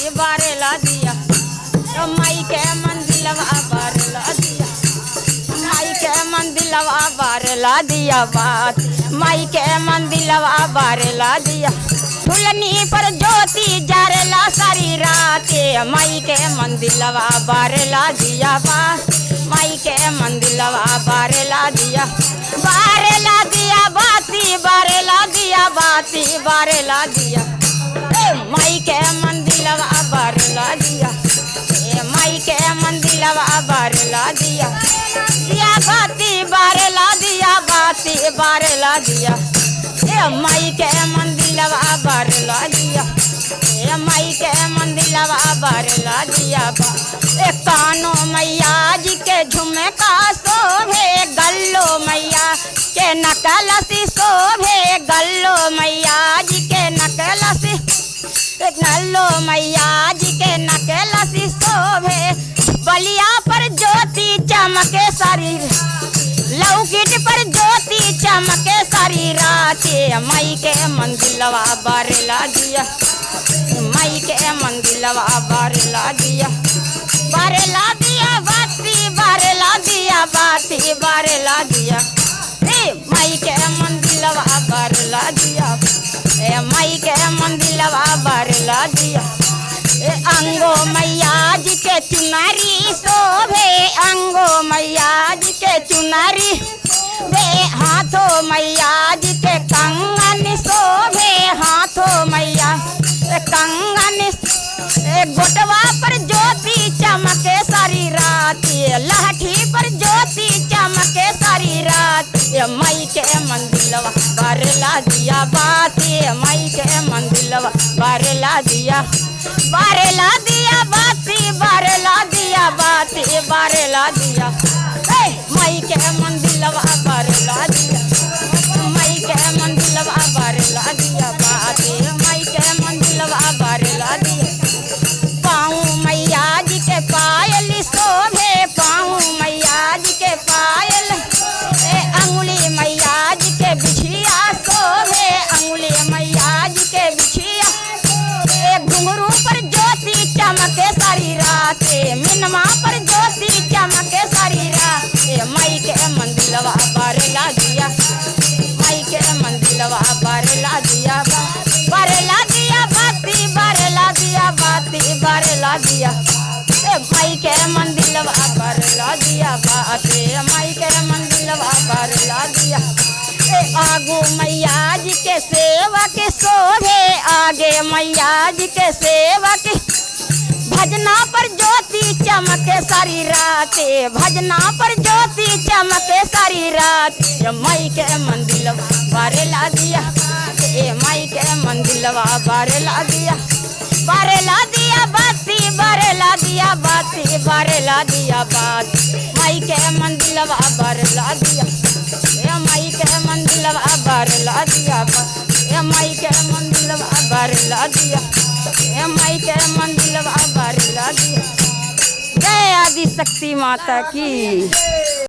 बाती बारेला दिया, माई के मंदिलवा बारेला दिया, माई के मंदिलवा बारेला दिया बात, माई के मंदिलवा बारेला दिया। फुलनी पर ज्योति जारेला सारी रात, माई के मंदिलवा बारेला दिया बात, माई के मंदिलवा बारेला दिया, बारेला दिया बाती बारेला दिया बाती बारेला दिया, माई के मंदिलवा बारेला दिया, माई के मंदिलवा बारेला दिया, दिया बाती बारेला दिया बाती बारेला दिया, माई के मंदिलवा बारेला दिया, माई के मंदिलवा बारेला दिया बा। कानो मैया जी के झुमका शोभे, गल्लो मैया के नकलसी शोभे, गल्लो मैया जी के नकलसी, गल्लो मैया जी के नकलसी शोभे, बलिया पर ज्योति चमके शरीर, लौकिट पर ज्योति चमके सारी रात, माई के मंदिलवा बारेला दिया, माई के मंदिलवा बारेला दिया, बारेला दिया बाती बारेला दिया बाती बारेला दिया, माई के मंदिलवा बारेला दिया, माई के मंदिलवा बारेला दिया। अंगो मैया जी के चुनरी शोभे, अंगो मैया जी के चुनरी बे, हाथों मैया जी के कंगन शोभे, हाथों मैया कंगन, गोटवा पर ज्योति चमके सारी रात, लाठी पर ज्योति चमके सारी रात, माई के मंदिलवा बारेला दिया बाती, माई के मंदिलवा बारेला दिया, बारेला दिया बाती बारेला दिया बाती बारेला दिया, माई के मंदिलवा बारेला दिया, माई के मंदिलवा बारेला दिया बाती, माई के मंदिलवा बारेला दिया। पाऊँ मैया जी के पायल शोभे, पाऊँ मैया जी के पायल, अंगुली मैया जी के बिछिया शोभे, अंगुली मैया जी के बिछिया, घुंघरू पर ज्योति चमके सारी रात, मिनमा पर ज्योति चमके सारी रात, माई के मंदिलवा बारेला दिया, माई के मंदिलवा बारेला दिया, बारेला दिया बाती बारेला दिया बाती बारेला दिया, माई के मंदिलवा बारेला दिया बाती, माई के मंदिलवा बारेला दिया। आगू मैया जी के सेवक शोभे, आगे मैया जी के सेवक, भजना पर ज्योति चमके सारी रात, भजना पर ज्योति चमके सारी रात, माई के मंदिलवा बारेला दिया, माई के मंदिलवा बारेला दिया, बारेला दिया बाती बारेला दिया बाती बारेला दिया बात, माई के मंदिलवा बारेला दिया, माई के मंदिलवा बारेला दिया बा, माई के मंदिलवा बारेला दिया, माई के मंदिलवा बारेला दिया। जय आदि शक्ति माता की।